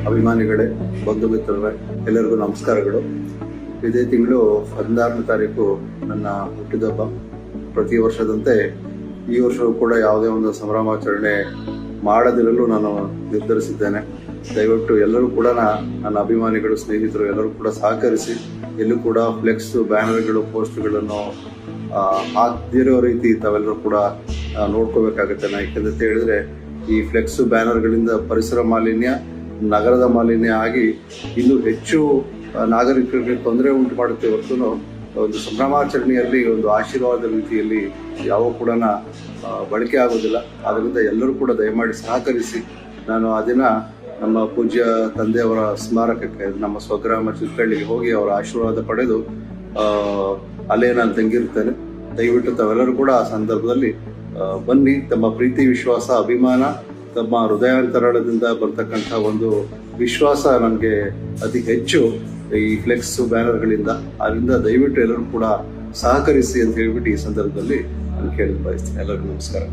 ಅಭಿಮಾನಿಗಳೇ, ಬಂಧು ಮಿತ್ರರೇ, ಎಲ್ಲರಿಗೂ ನಮಸ್ಕಾರಗಳು. ಇದೇ ತಿಂಗಳು 16ನೇ ತಾರೀಕು ನನ್ನ ಹುಟ್ಟಿದಬ್ಬ. ಪ್ರತಿ ವರ್ಷದಂತೆ ಈ ವರ್ಷವೂ ಕೂಡ ಯಾವುದೇ ಒಂದು ಸಂಭ್ರಮಾಚರಣೆ ಮಾಡದಿರಲು ನಾನು ನಿರ್ಧರಿಸಿದ್ದೇನೆ. ದಯವಿಟ್ಟು ಎಲ್ಲರೂ ಕೂಡ ನನ್ನ ಅಭಿಮಾನಿಗಳು, ಸ್ನೇಹಿತರು ಎಲ್ಲರೂ ಕೂಡ ಸಹಕರಿಸಿ ಎಲ್ಲೂ ಕೂಡ ಫ್ಲೆಕ್ಸ್, ಬ್ಯಾನರ್ಗಳು, ಪೋಸ್ಟ್ಗಳನ್ನು ಹಾಕದಿರೋ ರೀತಿ ತಾವೆಲ್ಲರೂ ಕೂಡ ನೋಡ್ಕೋಬೇಕಾಗುತ್ತೆ. ಯಾಕೆಂತ ಹೇಳಿದ್ರೆ ಈ ಫ್ಲೆಕ್ಸ್, ಬ್ಯಾನರ್ಗಳಿಂದ ಪರಿಸರ ಮಾಲಿನ್ಯ, ನಗರದ ಮಾಲಿನ್ಯ ಆಗಿ ಇನ್ನೂ ಹೆಚ್ಚು ನಾಗರಿಕರಿಗೆ ತೊಂದರೆ ಉಂಟು ಮಾಡುತ್ತೆ ಹೊರತು ಒಂದು ಸಂಭ್ರಮಾಚರಣೆಯಲ್ಲಿ ಒಂದು ಆಶೀರ್ವಾದ ರೀತಿಯಲ್ಲಿ ಯಾವ ಕೂಡ ಬಳಕೆ ಆಗೋದಿಲ್ಲ. ಆದ್ದರಿಂದ ಎಲ್ಲರೂ ಕೂಡ ದಯಮಾಡಿ ಸಹಕರಿಸಿ ನಾನು ಆ ದಿನ ನಮ್ಮ ಪೂಜ್ಯ ತಂದೆಯವರ ಸ್ಮಾರಕಕ್ಕೆ, ನಮ್ಮ ಸ್ವಗ್ರಾಮ ಚಿಕ್ಕಳ್ಳಿಗೆ ಹೋಗಿ ಅವರ ಆಶೀರ್ವಾದ ಪಡೆದು ಅಲ್ಲೇ ನಾನು ತಂಗಿರ್ತೇನೆ. ದಯವಿಟ್ಟು ತಾವೆಲ್ಲರೂ ಕೂಡ ಆ ಸಂದರ್ಭದಲ್ಲಿ ಬನ್ನಿ. ತಮ್ಮ ಪ್ರೀತಿ, ವಿಶ್ವಾಸ, ಅಭಿಮಾನ, ತಮ್ಮ ಹೃದಯಾಂತರಾಳದಿಂದ ಬರ್ತಕ್ಕಂಥ ಒಂದು ವಿಶ್ವಾಸ ನನಗೆ ಅತಿ ಹೆಚ್ಚು ಈ ಫ್ಲೆಕ್ಸ್, ಬ್ಯಾನರ್ಗಳಿಂದ. ಅದರಿಂದ ದಯವಿಟ್ಟು ಎಲ್ಲರೂ ಕೂಡ ಸಹಕರಿಸಿ ಅಂತ ಹೇಳ್ಬಿಟ್ಟು ಈ ಸಂದರ್ಭದಲ್ಲಿ ನಾನು ಕೇಳಲು ಬಯಸ್ತೇನೆ. ಎಲ್ಲರಿಗೂ ನಮಸ್ಕಾರ.